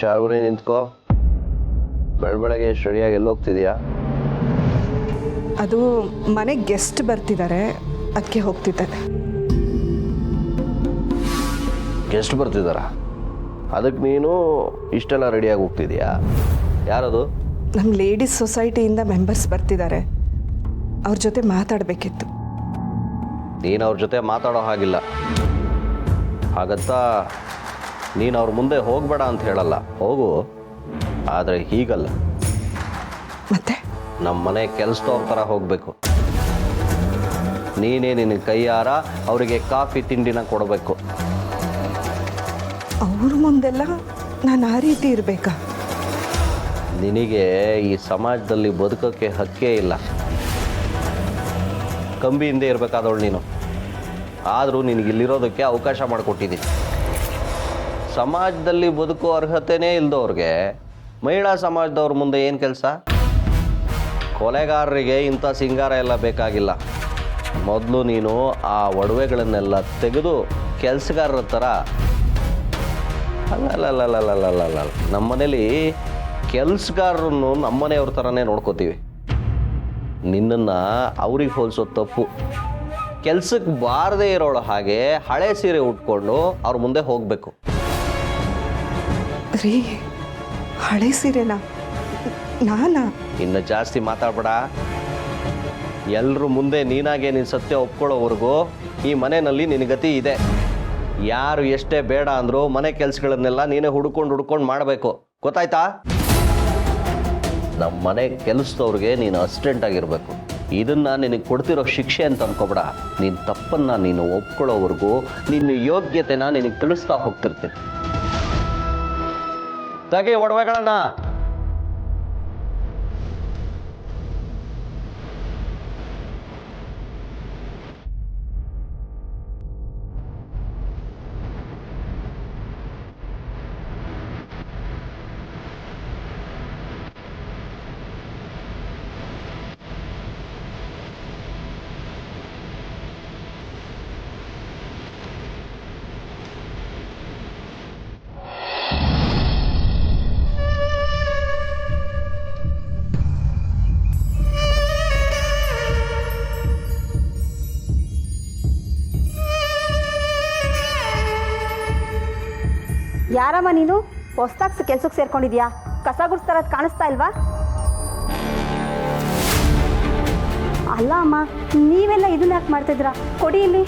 ಚಾರ್ವರಿ ನಿಂತ್ಕೋ. ಬೆಳಗ್ಗೆ ರೆಡಿಯಾಗಿ ಎಲ್ಲಿ ಹೋಗ್ತಿದ್ಯಾ? ಅದು ಮನೆಗೆ ಗೆಸ್ಟ್ ಬರ್ತಿದ್ದಾರೆ, ಅದಕ್ಕೆ ಹೋಗ್ತಿದ್ದೆ. ಗೆಸ್ಟ್ ಬರ್ತಿದ್ದಾರ? ಅದಕ್ಕೆ ನೀನು ಇಷ್ಟೆಲ್ಲ ರೆಡಿಯಾಗಿ ಹೋಗ್ತಿದ್ಯಾ? ಯಾರದು? ನಮ್ಮ ಲೇಡೀಸ್ ಸೊಸೈಟಿಯಿಂದ ಮೆಂಬರ್ಸ್ ಬರ್ತಿದ್ದಾರೆ, ಅವ್ರ ಜೊತೆ ಮಾತಾಡಬೇಕಿತ್ತು. ನೀನು ಅವ್ರ ಜೊತೆ ಮಾತಾಡೋ ಹಾಗಿಲ್ಲ. ಹಾಗಂತ ನೀನು ಅವ್ರ ಮುಂದೆ ಹೋಗಬೇಡ ಅಂತ ಹೇಳಲ್ಲ, ಹೋಗು. ಆದರೆ ಹೀಗಲ್ಲ, ಮತ್ತೆ ನಮ್ಮ ಮನೆ ಕೆಲಸದವ್ರ ಥರ ಹೋಗಬೇಕು. ನೀನೇ ನಿನ್ನ ಕೈಯಾರ ಅವರಿಗೆ ಕಾಫಿ ತಿಂಡಿನ ಕೊಡಬೇಕು. ಅವ್ರ ಮುಂದೆಲ್ಲ ನಾನು ಆ ರೀತಿ ಇರಬೇಕಾ? ನಿನಗೆ ಈ ಸಮಾಜದಲ್ಲಿ ಬದುಕೋಕ್ಕೆ ಹಕ್ಕೇ ಇಲ್ಲ. ಕಂಬಿಯಿಂದ ಇರಬೇಕಾದವಳು ನೀನು. ಆದರೂ ನಿನಗಿಲ್ಲಿರೋದಕ್ಕೆ ಅವಕಾಶ ಮಾಡಿಕೊಟ್ಟಿದ್ದೀನಿ. ಸಮಾಜದಲ್ಲಿ ಬದುಕೋ ಅರ್ಹತೆಯೇ ಇಲ್ದವ್ರಿಗೆ ಮಹಿಳಾ ಸಮಾಜದವ್ರ ಮುಂದೆ ಏನು ಕೆಲಸ? ಕೊಲೆಗಾರರಿಗೆ ಇಂಥ ಸಿಂಗಾರ ಎಲ್ಲ ಬೇಕಾಗಿಲ್ಲ. ಮೊದಲು ನೀನು ಆ ಒಡವೆಗಳನ್ನೆಲ್ಲ ತೆಗೆದು ಕೆಲಸಗಾರರ ಥರ ಅಲ್ಲಲ್ಲಲ್ಲಲ್ಲಲ್ಲಲ್ಲ ನಮ್ಮ ಮನೇಲಿ ಕೆಲಸಗಾರರನ್ನು ನಮ್ಮನೆಯವ್ರ ಥರನೇ ನೋಡ್ಕೋತೀವಿ. ನಿನ್ನನ್ನು ಅವ್ರಿಗೆ ಹೋಲಿಸೋ ತಪ್ಪು. ಕೆಲ್ಸಕ್ಕೆ ಬಾರದೇ ಇರೋಳು ಹಾಗೆ ಹಳೆ ಸೀರೆ ಉಟ್ಕೊಂಡು ಅವ್ರ ಮುಂದೆ ಹೋಗಬೇಕು. ರೀ, ಹಳೆ ಸೀರೆನಾ? ನಾನಾ? ಇನ್ನು ಜಾಸ್ತಿ ಮಾತಾಡ್ಬೇಡ. ಎಲ್ಲರೂ ಮುಂದೆ ನೀನಾಗೆ ನಿನ್ನ ಸತ್ಯ ಒಪ್ಕೊಳ್ಳೋವರೆಗೂ ಈ ಮನೆಯಲ್ಲಿ ನಿನ್ನ ಗತಿ ಇದೆ. ಯಾರು ಎಷ್ಟೇ ಬೇಡ ಅಂದರೂ ಮನೆ ಕೆಲಸಗಳನ್ನೆಲ್ಲ ನೀನೇ ಹುಡ್ಕೊಂಡು ಮಾಡಬೇಕು, ಗೊತ್ತಾಯ್ತಾ? ನಮ್ಮ ಮನೆ ಕೆಲಸದವ್ರಿಗೆ ನೀನು ಅಸಿಸ್ಟೆಂಟ್ ಆಗಿರಬೇಕು. ಇದನ್ನು ನಿನಗೆ ಕೊಡ್ತಿರೋ ಶಿಕ್ಷೆ ಅಂತ ಅನ್ಕೋಬೇಡ. ನಿನ್ನ ತಪ್ಪನ್ನು ನೀನು ಒಪ್ಕೊಳ್ಳೋವರೆಗೂ ನಿನ್ನ ಯೋಗ್ಯತೆನ ನಿನಗೆ ತಿಳಿಸ್ತಾ ಹೋಗ್ತಿರ್ತೀನಿ. ತೆಗೆ ಒಡವೆಗಳನ್ನ. ಯಾರಮ್ಮ ನೀನು? ಹೊಸ್ದಾಗಿ ಕೆಲ್ಸಕ್ಕೆ ಸೇರ್ಕೊಂಡಿದ್ಯಾ? ಕಸ ಗುಡಿಸ್ತಾರದು ಕಾಣಿಸ್ತಾ ಇಲ್ವಾ? ಅಲ್ಲ ಅಮ್ಮ, ನೀವೆಲ್ಲ ಇದನ್ನ ಯಾಕೆ ಮಾಡ್ತಿದ್ದೀರಾ? ಕೊಡಿ ಇಲ್ಲಿ.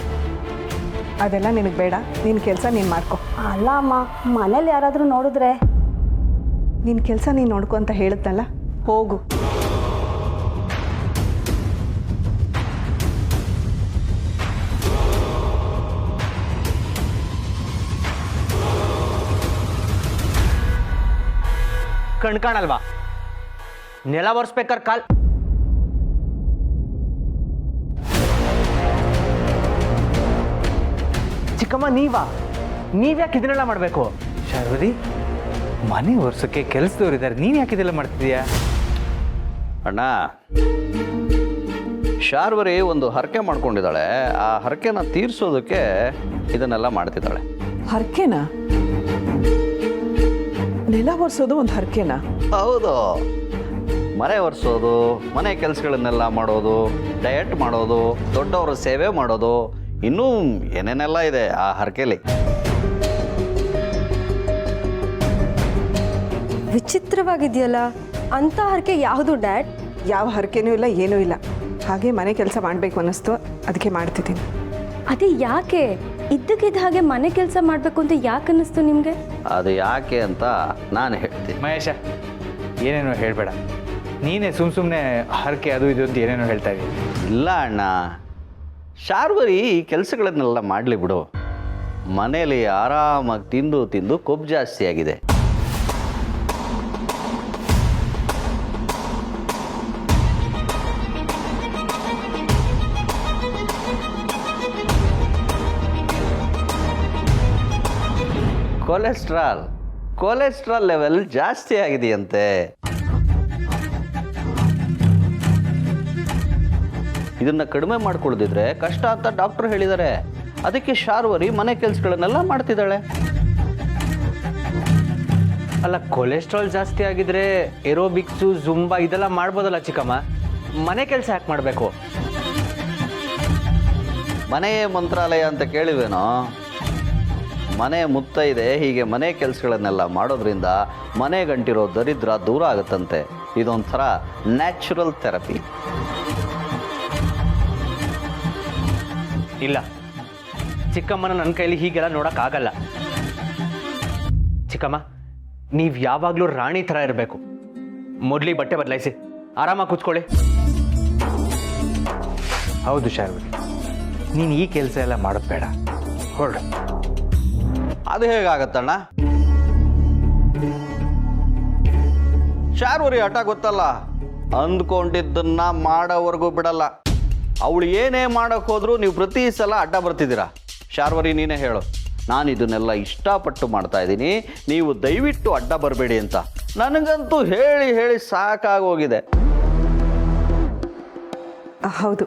ಅದೆಲ್ಲ ನಿನಗೆ ಬೇಡ, ನಿನ್ನ ಕೆಲಸ ನೀನು ಮಾಡ್ಕೊ. ಅಲ್ಲ ಅಮ್ಮ, ಮನೇಲಿ ಯಾರಾದರೂ ನೋಡಿದ್ರೆ? ನಿನ್ನ ಕೆಲಸ ನೀನು ನೋಡ್ಕೊ ಅಂತ ಹೇಳಿದ್ನಲ್ಲ, ಹೋಗು. ಕಣ್ಕಾಣಲ್ವಾ? ನೆಲ ಒರೆಸ್ಬೇಕಾದ್ರೆ ಕಾಲ್ ಚಿಕ್ಕಮ್ಮ ನೀವ್ಯಾಕೆ ಇದನ್ನೆಲ್ಲ ಮಾಡಬೇಕು? ಶಾರ್ವರಿ, ಮನೆ ಒರ್ಸೋಕ್ಕೆ ಕೆಲಸದವ್ರು ಇದ್ದಾರೆ, ನೀನು ಯಾಕೆ ಇದೆಲ್ಲ ಮಾಡ್ತಿದ್ಯಾ? ಅಣ್ಣ, ಶಾರ್ವರಿ ಒಂದು ಹರಕೆ ಮಾಡ್ಕೊಂಡಿದ್ದಾಳೆ. ಆ ಹರಕೆನ ತೀರಿಸೋದಕ್ಕೆ ಇದನ್ನೆಲ್ಲ ಮಾಡ್ತಿದ್ದಾಳೆ. ಹರಕೆನಾ? ನೆಲ ಒರೆಸೋದು ಒಂದು ಹರಕೆನಾ? ಹೌದು. ಮನೆ ಒರೆಸೋದು, ಮನೆ ಕೆಲಸಗಳನ್ನೆಲ್ಲ ಮಾಡೋದು, ಡಯಟ್ ಮಾಡೋದು, ದೊಡ್ಡವರ ಸೇವೆ ಮಾಡೋದು, ಇನ್ನೂ ಏನೇನೆಲ್ಲ ಇದೆ ಆ ಹರಕೆಲಿ. ವಿಚಿತ್ರವಾಗಿದೆಯಲ್ಲ, ಅಂಥ ಹರಕೆ ಯಾವುದು ಡ್ಯಾಡ್? ಯಾವ ಹರಕೆನೂ ಇಲ್ಲ, ಏನೂ ಇಲ್ಲ. ಹಾಗೆ ಮನೆ ಕೆಲಸ ಮಾಡಬೇಕು ಅನ್ನಿಸ್ತು, ಅದಕ್ಕೆ ಮಾಡ್ತಿದ್ದೀನಿ. ಅದೇ ಯಾಕೆ? ಇದ್ದಕ್ಕಿದ್ದ ಹಾಗೆ ಮನೆ ಕೆಲಸ ಮಾಡಬೇಕು ಅಂತ ಯಾಕೆ ಅನ್ನಿಸ್ತು ನಿಮಗೆ? ಅದು ಯಾಕೆ ಅಂತ ನಾನು ಹೇಳ್ತೀನಿ. ಮಹೇಶ, ಏನೇನೋ ಹೇಳಬೇಡ. ನೀನೇ ಸುಮ್ಮನೆ ಹರಕೆ ಅದು ಇದು ಅಂತ ಏನೇನೋ ಹೇಳ್ತಾ ಇದ್ದೀನಿ. ಇಲ್ಲ ಅಣ್ಣ, ಶಾರ್ವರಿ ಈ ಕೆಲಸಗಳನ್ನೆಲ್ಲ ಮಾಡಲಿ ಬಿಡು. ಮನೇಲಿ ಆರಾಮಾಗಿ ತಿಂದು ಕೊಬ್ಬು ಜಾಸ್ತಿ ಆಗಿದೆ. ಕೊಲೆಸ್ಟ್ರಾಲ್ ಲೆವೆಲ್ ಜಾಸ್ತಿ ಆಗಿದೆಯಂತೆ. ಇದನ್ನ ಕಡಿಮೆ ಮಾಡ್ಕೊಳ್ದಿದ್ರೆ ಕಷ್ಟ ಅಂತ ಡಾಕ್ಟರ್ ಹೇಳಿದ್ದಾರೆ. ಅದಕ್ಕೆ ಶಾರ್ವರಿ ಮನೆ ಕೆಲಸಗಳನ್ನೆಲ್ಲ ಮಾಡ್ತಿದ್ದಾಳೆ. ಅಲ್ಲ ಕೊಲೆಸ್ಟ್ರಾಲ್ ಜಾಸ್ತಿ ಆಗಿದ್ರೆ ಏರೋಬಿಕ್ಸು ಜುಂಬಾ ಇದೆಲ್ಲ ಮಾಡ್ಬೋದಲ್ಲ ಚಿಕ್ಕಮ್ಮ, ಮನೆ ಕೆಲಸ ಯಾಕೆ ಮಾಡಬೇಕು? ಮನೆಯೇ ಮಂತ್ರಾಲಯ ಅಂತ ಕೇಳಿವೇನೋ. ಮನೆ ಮುತ್ತೈದೆ ಹೀಗೆ ಮನೆ ಕೆಲಸಗಳನ್ನೆಲ್ಲ ಮಾಡೋದ್ರಿಂದ ಮನೆ ಗಂಟಿರೋ ದರಿದ್ರ ದೂರ ಆಗುತ್ತಂತೆ. ಇದೊಂಥರ ನ್ಯಾಚುರಲ್ ಥೆರಪಿ. ಇಲ್ಲ, ಚಿಕ್ಕಮ್ಮನ ನನ್ನ ಕೈಲಿ ಹೀಗೆಲ್ಲ ನೋಡೋಕ್ಕಾಗಲ್ಲ. ಚಿಕ್ಕಮ್ಮ, ನೀವು ಯಾವಾಗಲೂ ರಾಣಿ ಥರ ಇರಬೇಕು. ಮೊದಲಿ ಬಟ್ಟೆ ಬದಲಾಯಿಸಿ ಆರಾಮಾಗಿ ಕೂತ್ಕೊಳ್ಳಿ. ಹೌದು ಶಾರ್ವರಿ, ನೀನು ಈ ಕೆಲಸ ಎಲ್ಲ ಮಾಡೋದು ಬೇಡ, ಹೊರಡು. ಅದು ಹೇಗಾಗತ್ತಣ್ಣ? ಶಾರ್ವರಿ ಹಠ ಗೊತ್ತಲ್ಲ, ಅಂದ್ಕೊಂಡಿದ್ದನ್ನ ಮಾಡೋವರೆಗೂ ಬಿಡಲ್ಲ. ಅವಳು ಏನೇ ಮಾಡೋಕೆ ಹೋದ್ರೂ ನೀವು ಪ್ರತಿ ಸಲ ಅಡ್ಡ ಬರ್ತಿದ್ದೀರಾ. ಶಾರ್ವರಿ, ನೀನೇ ಹೇಳು, ನಾನು ಇದನ್ನೆಲ್ಲ ಇಷ್ಟಪಟ್ಟು ಮಾಡ್ತಾ ಇದ್ದೀನಿ, ನೀವು ದಯವಿಟ್ಟು ಅಡ್ಡ ಬರಬೇಡಿ ಅಂತ. ನನಗಂತೂ ಹೇಳಿ ಹೇಳಿ ಸಾಕಾಗೋಗಿದೆ. ಹೌದು,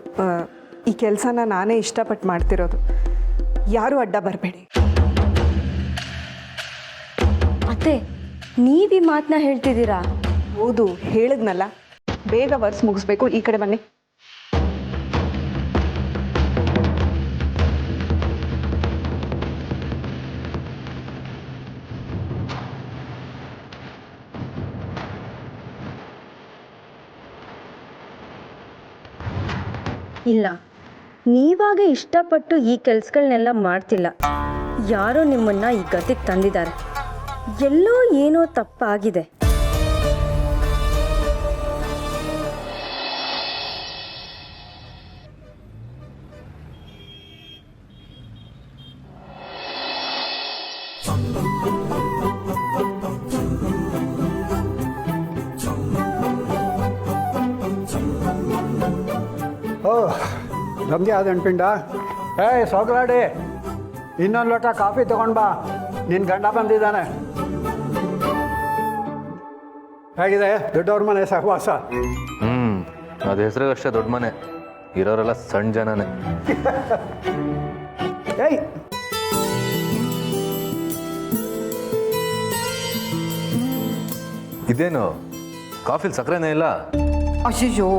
ಈ ಕೆಲಸನ ನಾನೇ ಇಷ್ಟಪಟ್ಟು ಮಾಡ್ತಿರೋದು. ಯಾರೂ ಅಡ್ಡ ಬರಬೇಡಿ. ಅತ್ತೆ, ನೀವು ಈ ಮಾತನ್ನ ಹೇಳ್ತಿದ್ದೀರಾ? ಹೌದು, ಹೇಳಿದ್ನಲ್ಲ. ಬೇಗ ವರ್ಸ್ ಮುಗಿಸ್ಬೇಕು. ಈ ಕಡೆ ಬನ್ನಿ. ಇಲ್ಲ, ನೀವಾಗ ಇಷ್ಟಪಟ್ಟು ಈ ಕೆಲಸಗಳನ್ನೆಲ್ಲ ಮಾಡ್ತಿಲ್ಲ. ಯಾರೋ ನಿಮ್ಮನ್ನ ಈ ಗತಿಗೆ ತಂದಿದ್ದಾರೆ. ಎಲ್ಲೋ ಏನೋ ತಪ್ಪಾಗಿದೆ. ಓ, ನಮಗೆ ಅದು ಅನ್ಪಿಂಡ. ಏಯ್ ಸೋಗ್ಲಾಡಿ, ಇನ್ನೊಂದು ಲೋಟ ಕಾಫಿ ತಗೊಂಡು ಬಾ, ನಿನ್ನ ಗಂಡ ಬಂದಿದ್ದಾನೆ. ಹೇಗಿದೆ ದೊಡ್ಡವ್ರ ಮನೆ ಸಹವಾಸ? ಅದು ಹೆಸರಿಗಷ್ಟೇ ದೊಡ್ಡ ಮನೆ, ಇರೋರೆಲ್ಲ ಸಣ್ಣ ಜನನೇ. ಏಯ್, ಇದೇನು ಕಾಫಿಲಿ ಸಕ್ಕರೆನೇ ಇಲ್ಲ? ಅಯ್ಯೋ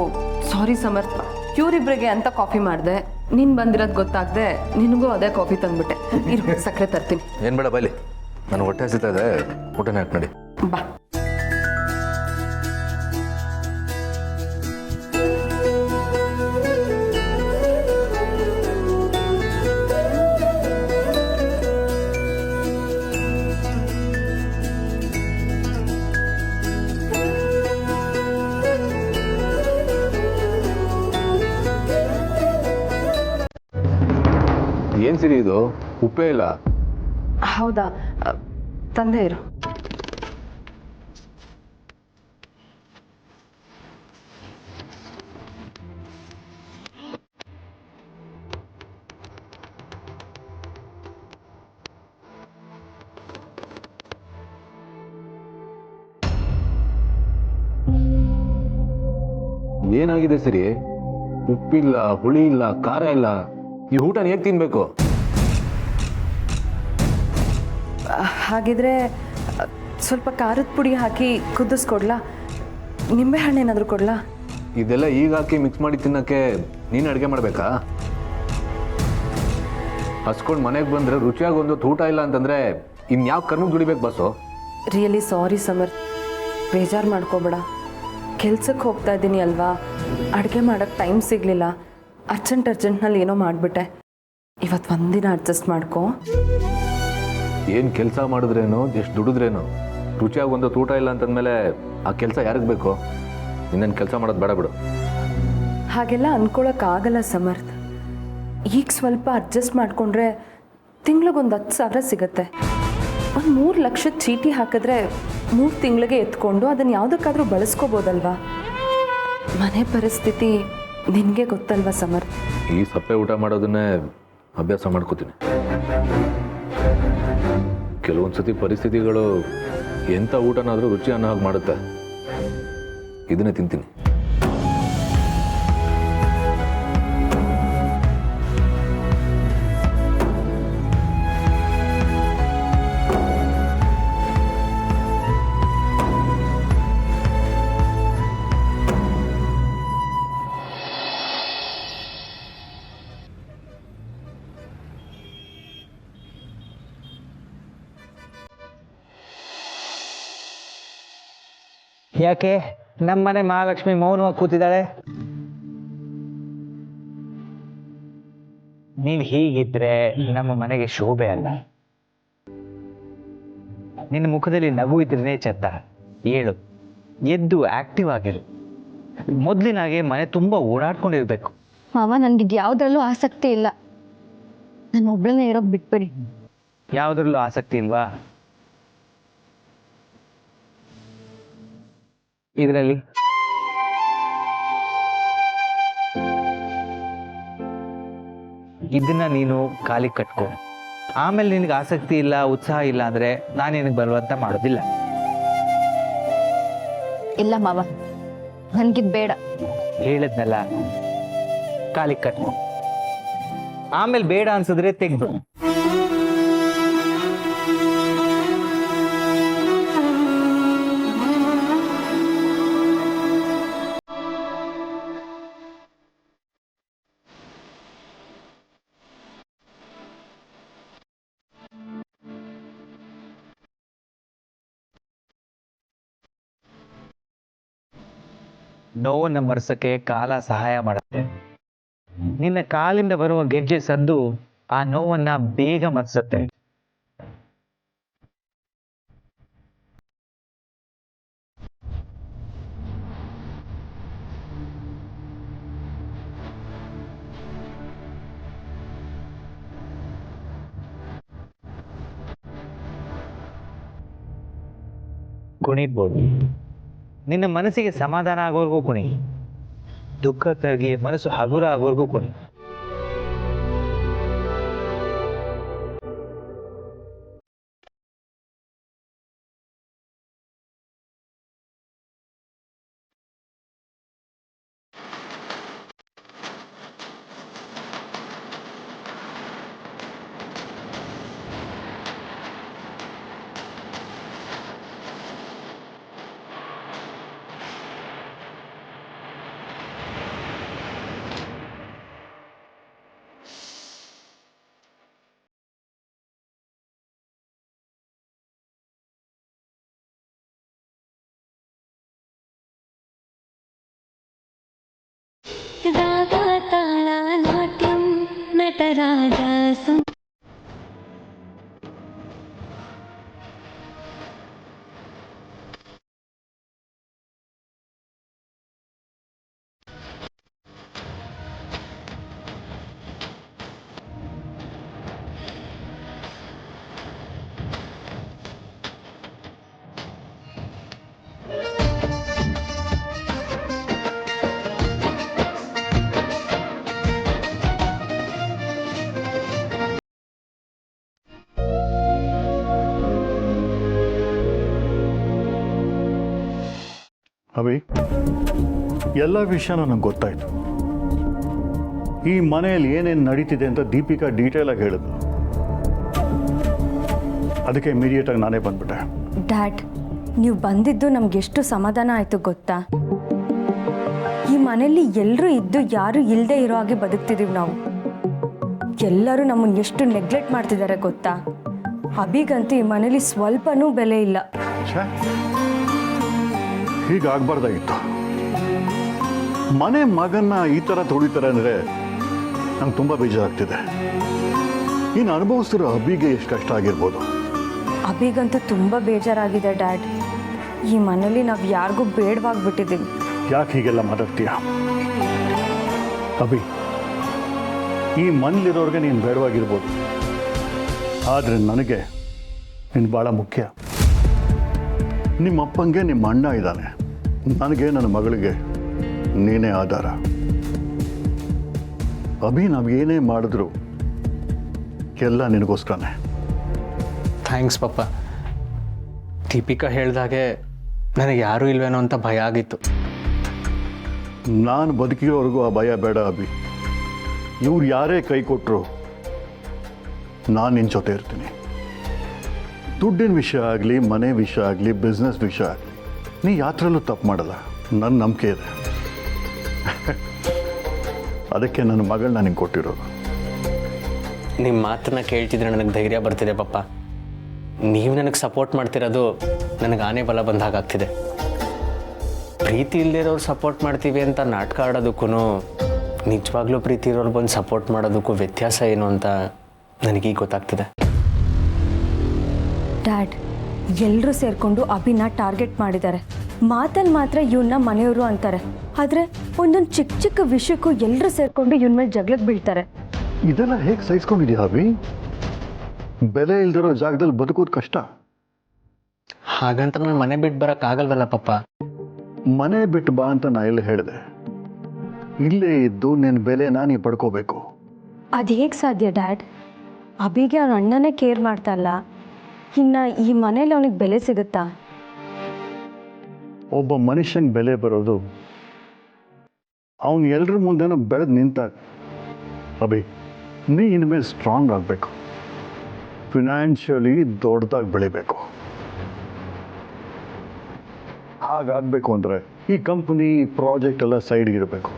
ಸಾರಿ ಸಮರ್ಥ, ಇವರಿಬ್ಬರಿಗೆ ಅಂತ ಕಾಫಿ ಮಾಡಿದೆ. ನೀನು ಬಂದಿರೋದು ಗೊತ್ತಾಗದೆ ನಿನಗೂ ಅದೇ ಕಾಫಿ ತಂದ್ಬಿಟ್ಟೆ. ಇರು, ಸಕ್ಕರೆ ತರ್ತೀನಿ. ಏನು ಬೇಡ ಬೈಲಿ, ನಾನು ಹೊಟ್ಟೆ ಹಸಿತಾ ಇದೆ, ಊಟನೇ ಹಾಕಿ ನಡಿ. ಬಾ. ಏನು ಸಿರಿ ಇದು, ಉಪ್ಪೇ ಇಲ್ಲ? ಹೌದಾ, ತಂದೆ ಇರು. ಏನಾಗಿದೆ ಸಿರಿ? ಉಪ್ಪಿಲ್ಲ, ಹುಳಿ ಇಲ್ಲ, ಖಾರ ಇಲ್ಲ. ಈ ಊಟ ಹೇಗೆ ತಿನ್ಬೇಕು? ಹಾಗಿದ್ರೆ ಸ್ವಲ್ಪ ಖಾರದ ಪುಡಿ ಹಾಕಿ ಕುದಿಸ್ಕೊಡ್ಲಾ? ನಿಂಬೆ ಹಣ್ಣು ಏನಾದರೂ ಕೊಡ್ಲಾ? ಇದೆಲ್ಲ ಈಗ ಹಾಕಿ ಮಿಕ್ಸ್ ಮಾಡಿ ತಿನ್ನಕ್ಕೆ ನೀನು ಅಡುಗೆ ಮಾಡಬೇಕಾ? ಹಸ್ಕೊಂಡು ಮನೆಗೆ ಬಂದರೆ ರುಚಿಯಾಗಿ ಒಂದು ಊಟ ಇಲ್ಲ ಅಂತಂದರೆ ಇನ್ಯಾವ ಕರ್ಮಕ್ಕೆ ದುಡಿಬೇಕು ಬಸ್ಸು? ರಿಯಲಿ ಸಾರಿ ಸಮರ್ಥ್, ಬೇಜಾರು ಮಾಡ್ಕೋಬೇಡ. ಕೆಲ್ಸಕ್ಕೆ ಹೋಗ್ತಾ ಇದ್ದೀನಿ ಅಲ್ವಾ, ಅಡುಗೆ ಮಾಡೋಕ್ಕೆ ಟೈಮ್ ಸಿಗಲಿಲ್ಲ. ಅರ್ಜೆಂಟ್ನಲ್ಲಿ ಏನೋ ಮಾಡಿಬಿಟ್ಟೆ. ಇವತ್ತು ಒಂದಿನ ಅಡ್ಜಸ್ಟ್ ಮಾಡ್ಕೊ. ಏನು ಕೆಲಸ ಮಾಡಿದ್ರೇನು, ಎಷ್ಟು ದುಡಿದ್ರೇನು, ರುಚಿಯಾಗಿ ಒಂದು ಊಟ ಇಲ್ಲ ಅಂತಂದಮೇಲೆ ಆ ಕೆಲಸ ಯಾರಿಗೆ ಬೇಕು? ಇನ್ನೇನು ಕೆಲಸ ಮಾಡೋದು ಬೇಡ ಬಿಡು. ಹಾಗೆಲ್ಲ ಅನ್ಕೊಳಕ್ಕಾಗಲ್ಲ ಸಮರ್ಥ್. ಈಗ ಸ್ವಲ್ಪ ಅಡ್ಜಸ್ಟ್ ಮಾಡಿಕೊಂಡ್ರೆ ತಿಂಗ್ಳಿಗೊಂದು 10,000 ಸಿಗುತ್ತೆ. ಒಂದು 3 ಲಕ್ಷದ ಚೀಟಿ ಹಾಕಿದ್ರೆ 3 ತಿಂಗಳಿಗೆ ಎತ್ಕೊಂಡು ಅದನ್ನು ಯಾವುದಕ್ಕಾದರೂ ಬಳಸ್ಕೋಬೋದಲ್ವಾ? ಮನೆ ಪರಿಸ್ಥಿತಿ ನಿನಗೆ ಗೊತ್ತಲ್ವಾ ಸಮರ್ಥ್? ಈ ಸಪ್ಪೆ ಊಟ ಮಾಡೋದನ್ನೇ ಅಭ್ಯಾಸ ಮಾಡ್ಕೋತೀನಿ. ಕೆಲವೊಂದು ಸತಿ ಪರಿಸ್ಥಿತಿಗಳು ಎಂಥ ಊಟನಾದರೂ ರುಚಿ ಅನ್ನೋ ಹಾಗೆ ಮಾಡುತ್ತೆ. ಇದನ್ನೇ ತಿಂತೀನಿ. ಯಾಕೆ ನಮ್ಮನೆ ಮಹಾಲಕ್ಷ್ಮಿ ಮೌನವಾಗಿ ಕೂತಿದ್ದಾಳೆ? ನೀನು ಹೀಗಿದ್ರೆ ನಮ್ಮ ಮನೆಗೆ ಶೋಭೆ ಅಲ್ಲ. ನಿನ್ನ ಮುಖದಲ್ಲಿ ನಗು ಇದ್ರೇ ಚೆತ್ತ. ಹೇಳು, ಎದ್ದು ಆಕ್ಟಿವ್ ಆಗಿರು. ಮೊದಲಿನಾಗೆ ಮನೆ ತುಂಬ ಓಡಾಡ್ಕೊಂಡಿರ್ಬೇಕು. ಮಾವ, ನನಗಿದು ಯಾವುದ್ರಲ್ಲೂ ಆಸಕ್ತಿ ಇಲ್ಲ. ನಾನು ಒಬ್ಳನ್ನೇ ಇರೋಕೆ ಬಿಟ್ಬಿಡಿ. ಯಾವುದ್ರಲ್ಲೂ ಆಸಕ್ತಿ ಇಲ್ವಾ? ಇದರಲ್ಲಿ ಇದನ್ನ ನೀನು ಕಾಲಿಗೆ ಕಟ್ಕೊ. ಆಮೇಲೆ ನಿನಗೆ ಆಸಕ್ತಿ ಇಲ್ಲ, ಉತ್ಸಾಹ ಇಲ್ಲ ಅಂದರೆ ನಾನು ನಿನಗೆ ಬಲವಂತ ಮಾಡೋದಿಲ್ಲ. ಇಲ್ಲ ಮಾವ, ನನಗಿದು ಬೇಡ. ಹೇಳಿದ್ನಲ್ಲ, ಕಾಲಿಗೆ ಕಟ್ಕೊ. ಆಮೇಲೆ ಬೇಡ ಅನ್ಸಿದ್ರೆ ತೆಗ್ದು. ನೋವನ್ನು ಮರೆಸಕ್ಕೆ ಕಾಲ ಸಹಾಯ ಮಾಡುತ್ತೆ. ನಿನ್ನ ಕಾಲಿಂದ ಬರುವ ಗೆಜ್ಜೆ ಸದ್ದು ಆ ನೋವನ್ನ ಬೇಗ ಮರೆಸುತ್ತೆ. ಕುಣಿಬೋದು. ನಿನ್ನ ಮನಸ್ಸಿಗೆ ಸಮಾಧಾನ ಆಗೋವರೆಗೂ ಕುಣಿ. ದುಃಖ ತಗಿ ಮನಸ್ಸು ಹಗುರ ಆಗೋವರೆಗೂ ಕುಣಿ. ರಾಗ ತಾಳ ನಾಟ್ಯಂ ನಟರಾಜ ಅಭಿ, ಎಲ್ಲ ವಿಷಯನೂ ನಂಗೆ ಗೊತ್ತಾಯಿತು. ಈ ಮನೆಯಲ್ಲಿ ಏನೇನು ನಡೀತಿದೆ ಅಂತ ದೀಪಿಕಾ ಡೀಟೇಲಾಗಿ ಹೇಳಿದ್ಲು. ಅದಕ್ಕೆ ಇಮಿಡಿಯೇಟಾಗಿ ನಾನೇ ಬಂದ್ಬಿಟ್ಟೆ. ಡ್ಯಾಡ್, ನೀವು ಬಂದಿದ್ದು ನಮಗೆಷ್ಟು ಸಮಾಧಾನ ಆಯಿತು ಗೊತ್ತಾ? ಈ ಮನೆಯಲ್ಲಿ ಎಲ್ಲರೂ ಇದ್ದು ಯಾರೂ ಇಲ್ಲದೆ ಇರೋ ಹಾಗೆ ಬದುಕ್ತಿದ್ದೀವಿ ನಾವು. ಎಲ್ಲರೂ ನಮ್ಮನ್ನು ಎಷ್ಟು ನೆಗ್ಲೆಕ್ಟ್ ಮಾಡ್ತಿದ್ದಾರೆ ಗೊತ್ತಾ? ಅಭಿಗಂತೂ ಈ ಮನೇಲಿ ಸ್ವಲ್ಪನೂ ಬೆಲೆ ಇಲ್ಲ. ಹೀಗಾಗಬಾರ್ದಾಗಿತ್ತು. ಮನೆ ಮಗನ್ನ ಈ ಥರ ತೊಳಿತಾರೆ ಅಂದರೆ ನಂಗೆ ತುಂಬ ಬೇಜಾರಾಗ್ತಿದೆ. ಇನ್ನು ಅನುಭವಿಸ್ತಿರೋ ಅಭಿಗೆ ಎಷ್ಟು ಕಷ್ಟ ಆಗಿರ್ಬೋದು. ಅಭಿಗಂತೂ ತುಂಬ ಬೇಜಾರಾಗಿದೆ ಡ್ಯಾಡ್. ಈ ಮನೇಲಿ ನಾವು ಯಾರಿಗೂ ಬೇಡವಾಗ್ಬಿಟ್ಟಿದ್ದೀವಿ. ಯಾಕೆ ಹೀಗೆಲ್ಲ ಮಾತಾಡ್ತೀಯ ಅಭಿ? ಈ ಮನೇಲಿರೋರಿಗೆ ನೀನು ಬೇಡವಾಗಿರ್ಬೋದು, ಆದರೆ ನನಗೆ ನೀನು ಭಾಳ ಮುಖ್ಯ. ನಿಮ್ಮ ಅಪ್ಪಂಗೆ ನಿಮ್ಮ ಅಣ್ಣ ಇದ್ದಾನೆ, ನನಗೆ ನನ್ನ ಮಗಳಿಗೆ ನೀನೇ ಆಧಾರ. ಅಭಿ, ನಾವು ಏನೇ ಮಾಡಿದ್ರು ಎಲ್ಲ ನಿನಗೋಸ್ಕರನೇ. ಥ್ಯಾಂಕ್ಸ್ ಪಪ್ಪ. ದೀಪಿಕಾ ಹೇಳ್ದಾಗೆ ನನಗೆ ಯಾರೂ ಇಲ್ವೇನೋ ಅಂತ ಭಯ ಆಗಿತ್ತು. ನಾನು ಬದುಕಿರೋವರೆಗೂ ಆ ಭಯ ಬೇಡ ಅಭಿ. ಇವ್ರು ಯಾರೇ ಕೈ ಕೊಟ್ಟರು ನಾನು ನಿನ್ನ ಜೊತೆ ಇರ್ತೀನಿ. ದುಡ್ಡಿನ ವಿಷಯ ಆಗಲಿ, ಮನೆ ವಿಷಯ ಆಗಲಿ, ಬಿಸ್ನೆಸ್ ವಿಷಯ ಆಗಲಿ, ನೀ ಯಾತ್ರಲ್ಲೂ ತಪ್ಪು ಮಾಡಲ್ಲ, ನನ್ನ ನಂಬಿಕೆ ಇದೆ. ಅದಕ್ಕೆ ನನ್ನ ಮಗಳನ್ನ ನಿಂಗೆ ಕೊಟ್ಟಿರೋದು. ನಿಮ್ಮ ಮಾತನ್ನ ಕೇಳ್ತಿದ್ರೆ ನನಗೆ ಧೈರ್ಯ ಬರ್ತಿದೆ ಪಪ್ಪ. ನೀವು ನನಗೆ ಸಪೋರ್ಟ್ ಮಾಡ್ತಿರೋದು ನನಗೆ ಆನೆ ಬಲ ಬಂದ ಹಾಗಾಗ್ತಿದೆ. ಪ್ರೀತಿ ಇಲ್ದಿರೋರು ಸಪೋರ್ಟ್ ಮಾಡ್ತೀವಿ ಅಂತ ನಾಟಕ ಆಡೋದಕ್ಕೂ ನಿಜವಾಗ್ಲೂ ಪ್ರೀತಿ ಇರೋರು ಬಂದು ಸಪೋರ್ಟ್ ಮಾಡೋದಕ್ಕೂ ವ್ಯತ್ಯಾಸ ಏನು ಅಂತ ನನಗೀಗ ಗೊತ್ತಾಗ್ತಿದೆ. ಡ್ಯಾಡ್, ಎಲ್ಲರೂ ಸೇರಿಕೊಂಡು ಅಭಿನ ಟಾರ್ಗೆಟ್ ಮಾಡಿದ್ದಾರೆ. ಮಾತಲ್ಲಿ ಮಾತ್ರ ಇವನ್ನ ಮನೆಯವರು ಅಂತಾರೆ, ಆದರೆ ಒಂದೊಂದು ಚಿಕ್ಕ ಚಿಕ್ಕ ವಿಷಯಕ್ಕೂ ಎಲ್ಲರೂ ಸೇರಿಕೊಂಡು ಇವನ ಮೇಲೆ ಜಗಳಕ್ಕೆ ಬೀಳ್ತಾರೆ. ಇದೆಲ್ಲ ಹೇಗೆ ಸಹಿಸ್ಕೊಂಡಿದ್ಯಾ ಅಭಿ? ಬೆಲೆ ಇಲ್ದಿರೋ ಜಾಗದಲ್ಲಿ ಬದುಕೋದು ಕಷ್ಟ. ಹಾಗಂತ ನಾನು ಮನೆ ಬಿಟ್ಟು ಬರೋಕ್ಕಾಗಲ್ವಲ್ಲ ಪಪ್ಪ. ಮನೆ ಬಿಟ್ಟು ಬಾ ಅಂತ ನಾ ಎಲ್ಲ ಹೇಳಿದೆ. ಇಲ್ಲೇ ಇದ್ದು ನಿನ್ನ ಬೆಲೆನ ನೀ ಪಡ್ಕೋಬೇಕು. ಅದು ಹೇಗೆ ಸಾಧ್ಯ ಡ್ಯಾಡ್? ಅಭಿಗೆ ಅವನ ಅಣ್ಣನೇ ಕೇರ್ ಮಾಡ್ತಾ ಇಲ್ಲ, ಇನ್ನು ಈ ಮನೇಲಿ ಅವನಿಗೆ ಬೆಲೆ ಸಿಗುತ್ತಾ? ಒಬ್ಬ ಮನುಷ್ಯನ ಬೆಲೆ ಬರೋದು ಅವನು ಎಲ್ಲರ ಮುಂದೆನೂ ಬೆಳೆದು ನಿಂತಾಗ. ಅಭಿ, ನೀ ಇನ್ಮೇಲೆ ಸ್ಟ್ರಾಂಗ್ ಆಗಬೇಕು, ಫಿನಾನ್ಷಿಯಲಿ ದೊಡ್ಡದಾಗಿ ಬೆಳಿಬೇಕು. ಹಾಗಾಗಬೇಕು ಅಂದರೆ ಈ ಕಂಪ್ನಿ ಪ್ರಾಜೆಕ್ಟ್ ಎಲ್ಲ ಸೈಡ್ಗೆ ಇರಬೇಕು.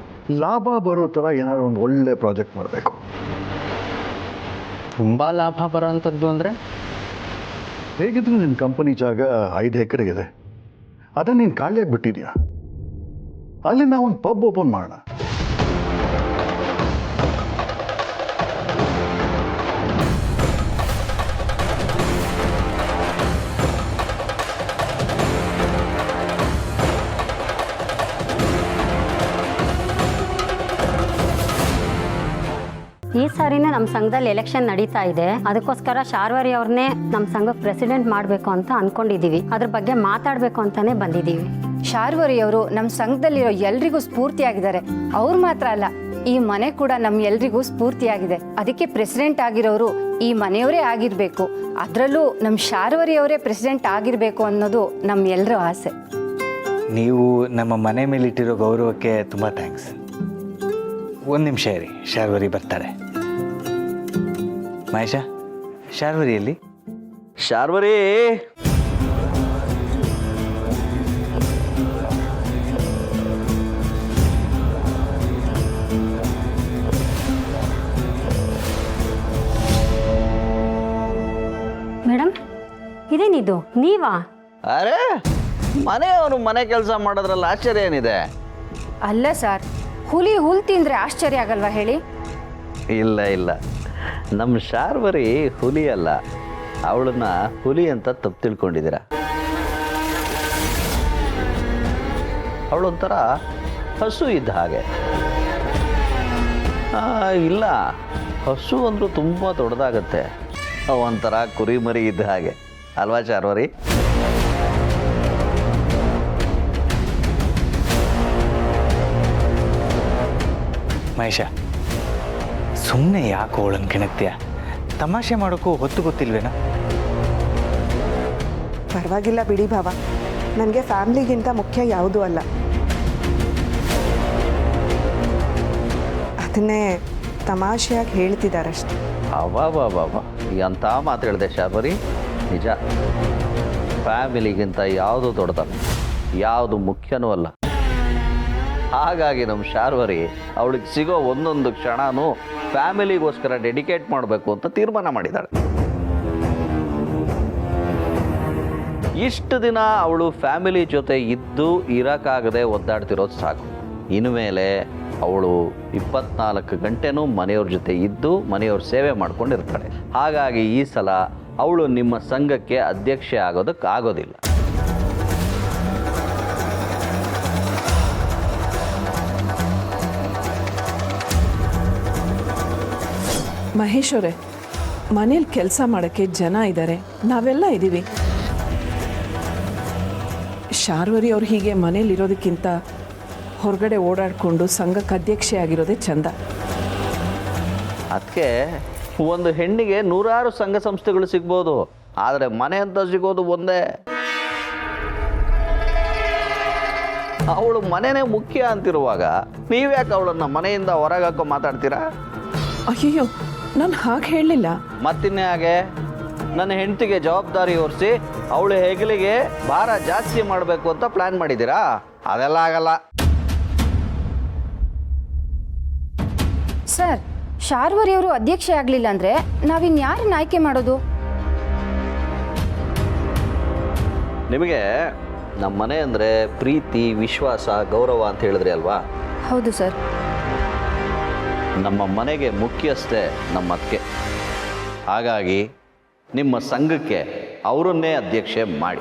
ಲಾಭ ಬರೋ ಥರ ಏನಾದ್ರು ಒಂದು ಒಳ್ಳೆ ಪ್ರಾಜೆಕ್ಟ್ ಮಾಡಬೇಕು. ತುಂಬ ಲಾಭ ಬರೋವಂಥದ್ದು ಅಂದರೆ? ಹೇಗಿದ್ರು ನಿನ್ನ ಕಂಪನಿ ಜಾಗ 5 ಎಕರೆಗಿದೆ, ಅದನ್ನು ನೀನು ಖಾಲಿಯಾಗಿ ಬಿಟ್ಟಿದ್ಯಾ. ಅಲ್ಲಿ ನಾವು ಒಂದು ಪಬ್ ಓಪನ್ ಮಾಡೋಣ. ಈ ಸಾರಿನ ನಮ್ಮ ಸಂಘದಲ್ಲಿ ಎಲೆಕ್ಷನ್ ನಡೀತಾ ಇದೆ, ಅದಕ್ಕೋಸ್ಕರ ಶಾರ್ವರಿ ಅವ್ರನ್ನೇ ನಮ್ಮ ಸಂಘಕ್ಕೆ ಪ್ರೆಸಿಡೆಂಟ್ ಮಾಡಬೇಕು ಅಂತ ಅನ್ಕೊಂಡಿದ್ದೀವಿ. ಅದ್ರ ಬಗ್ಗೆ ಮಾತಾಡಬೇಕು ಅಂತಾನೆ ಬಂದಿದ್ದೀವಿ. ಶಾರ್ವರಿ ಅವರು ನಮ್ಮ ಸಂಘದಲ್ಲಿರೋ ಎಲ್ರಿಗೂ ಸ್ಫೂರ್ತಿಯಾಗಿದ್ದಾರೆ. ಅವ್ರು ಮಾತ್ರ ಅಲ್ಲ, ಈ ಮನೆ ಕೂಡ ನಮ್ಮ ಎಲ್ರಿಗೂ ಸ್ಫೂರ್ತಿಯಾಗಿದೆ. ಅದಕ್ಕೆ ಪ್ರೆಸಿಡೆಂಟ್ ಆಗಿರೋರು ಈ ಮನೆಯವರೇ ಆಗಿರಬೇಕು, ಅದರಲ್ಲೂ ನಮ್ಮ ಶಾರ್ವರಿ ಅವರೇ ಪ್ರೆಸಿಡೆಂಟ್ ಆಗಿರಬೇಕು ಅನ್ನೋದು ನಮ್ಮ ಎಲ್ಲರ ಆಸೆ. ನೀವು ನಮ್ಮ ಮನೆ ಮೇಲಿಟ್ಟಿರೋ ಗೌರವಕ್ಕೆ ತುಂಬ ಥ್ಯಾಂಕ್ಸ್. ಒಂದು ನಿಮಿಷ ಇರಿ, ಶಾರ್ವರಿ ಬರ್ತಾರೆ. ಮಹೇಶ, ಶಾರ್ವರಿಯಲ್ಲಿ? ಶಾರ್ವರಿ, ಮೇಡಮ್, ಇದೇನಿದು, ನೀವಾ? ಅರೆ, ಮನೆಯವನು ಮನೆ ಕೆಲಸ ಮಾಡೋದ್ರಲ್ಲಿ ಆಶ್ಚರ್ಯ ಏನಿದೆ? ಅಲ್ಲ ಸರ್, ಹುಲಿ ಹುಲ್ ತಿಂದ್ರೆ ಆಶ್ಚರ್ಯ ಆಗಲ್ವಾ ಹೇಳಿ? ಇಲ್ಲ ಇಲ್ಲ, ನಮ್ಮ ಶಾರ್ವರಿ ಹುಲಿ ಅಲ್ಲ, ಅವಳನ್ನ ಹುಲಿ ಅಂತ ತಪ್ಪು ತಿಳ್ಕೊಂಡಿದ್ದೀರ. ಅವಳೊಂಥರ ಹಸು ಇದ್ದ ಹಾಗೆ. ಇಲ್ಲ, ಹಸು ಅಂದರೂ ತುಂಬ ದೊಡ್ಡದಾಗತ್ತೆ, ಒಂಥರ ಕುರಿ ಮರಿ ಇದ್ದ ಹಾಗೆ ಅಲ್ವಾ ಶಾರ್ವರಿ? ಮಹೇಶ, ಸುಮ್ಮನೆ ಯಾಕೆ ಅವಳನ್ನು ಕೆಣಕ್ತೀಯ? ತಮಾಷೆ ಮಾಡೋಕ್ಕೂ ಹೊತ್ತು ಗೊತ್ತಿಲ್ವೇನಾ? ಪರವಾಗಿಲ್ಲ ಬಿಡಿ ಭಾವ, ನನಗೆ ಫ್ಯಾಮ್ಲಿಗಿಂತ ಮುಖ್ಯ ಯಾವುದೂ ಅಲ್ಲ. ಅದನ್ನೇ ತಮಾಷೆಯಾಗಿ ಹೇಳ್ತಿದ್ದಾರಷ್ಟೆ. ಅವಾ ಎಂಥ ಮಾತು ಹೇಳಿದೆ ಶಾರ್ವರಿ. ನಿಜ, ಫ್ಯಾಮಿಲಿಗಿಂತ ಯಾವುದು ದೊಡ್ಡದಲ್ಲ, ಯಾವುದು ಮುಖ್ಯನೂ ಅಲ್ಲ. ಹಾಗಾಗಿ ನಮ್ಮ ಶಾರ್ವರಿ ಅವಳಿಗೆ ಸಿಗೋ ಒಂದೊಂದು ಕ್ಷಣನೂ ಫ್ಯಾಮಿಲಿಗೋಸ್ಕರ ಡೆಡಿಕೇಟ್ ಮಾಡಬೇಕು ಅಂತ ತೀರ್ಮಾನ ಮಾಡಿದ್ದಾಳೆ. ಇಷ್ಟು ದಿನ ಅವಳು ಫ್ಯಾಮಿಲಿ ಜೊತೆ ಇದ್ದು ಇರೋಕ್ಕಾಗದೆ ಒದ್ದಾಡ್ತಿರೋದು ಸಾಕು. ಇನ್ಮೇಲೆ ಅವಳು 24 ಗಂಟೆನೂ ಮನೆಯವ್ರ ಜೊತೆ ಇದ್ದು ಮನೆಯವ್ರ ಸೇವೆ ಮಾಡ್ಕೊಂಡಿರ್ತಾಳೆ. ಹಾಗಾಗಿ ಈ ಸಲ ಅವಳು ನಿಮ್ಮ ಸಂಘಕ್ಕೆ ಅಧ್ಯಕ್ಷೆ ಆಗೋದಕ್ಕಾಗೋದಿಲ್ಲ. ಮಹೇಶ್ ಅವರೇ, ಮನೇಲಿ ಕೆಲಸ ಮಾಡೋಕ್ಕೆ ಜನ ಇದ್ದಾರೆ, ನಾವೆಲ್ಲ ಇದ್ದೀವಿ. ಶಾರ್ವರಿ ಅವ್ರು ಹೀಗೆ ಮನೇಲಿರೋದಕ್ಕಿಂತ ಹೊರಗಡೆ ಓಡಾಡಿಕೊಂಡು ಸಂಘಕ್ಕೆ ಅಧ್ಯಕ್ಷೆ ಆಗಿರೋದೇ ಚಂದ. ಅದಕ್ಕೆ ಒಂದು ಹೆಣ್ಣಿಗೆ 100 ಸಂಘ ಸಂಸ್ಥೆಗಳು ಸಿಗ್ಬೋದು, ಆದರೆ ಮನೆ ಅಂತ ಸಿಗೋದು ಒಂದೇ. ಅವಳು ಮನೆನೇ ಮುಖ್ಯ ಅಂತಿರುವಾಗ ನೀವ್ಯಾಕೆ ಅವಳನ್ನು ಮನೆಯಿಂದ ಹೊರಗೆ ಹಾಕೋ ಮಾತಾಡ್ತೀರಾ? ಅಯ್ಯೋ, ನಾನು ಹಾಗೆ ಹೇಳಲಿಲ್ಲ. ಮತ್ತಿನ್ನೇ ಹಾಗೆ ನನ್ನ ಹೆಂಡತಿಗೆ ಜವಾಬ್ದಾರಿ ಹೊರಿಸಿ ಅವಳು ಹೆಗಲಿಗೆ ಭಾರ ಜಾಸ್ತಿ ಮಾಡಬೇಕು ಅಂತ ಪ್ಲ್ಯಾನ್ ಮಾಡಿದ್ದೀರಾ? ಅದೆಲ್ಲ ಆಗಲ್ಲ. ಸರ್, ಶಾರ್ವರಿ ಅವರು ಅಧ್ಯಕ್ಷೆ ಆಗಲಿಲ್ಲ ಅಂದರೆ ನಾವಿನ್ಯಾರನ್ನ ಆಯ್ಕೆ ಮಾಡೋದು? ನಿಮಗೆ ನಮ್ಮ ಮನೆ ಅಂದರೆ ಪ್ರೀತಿ, ವಿಶ್ವಾಸ, ಗೌರವ ಅಂತ ಹೇಳಿದ್ರಿ ಅಲ್ವಾ? ಹೌದು ಸರ್. ನಮ್ಮ ಮನೆಗೆ ಮುಖ್ಯಸ್ಥೆ ನಮ್ಮ ಅತ್ತಿಗೆ. ಹಾಗಾಗಿ ನಿಮ್ಮ ಸಂಘಕ್ಕೆ ಅವರನ್ನೇ ಅಧ್ಯಕ್ಷೆ ಮಾಡಿ.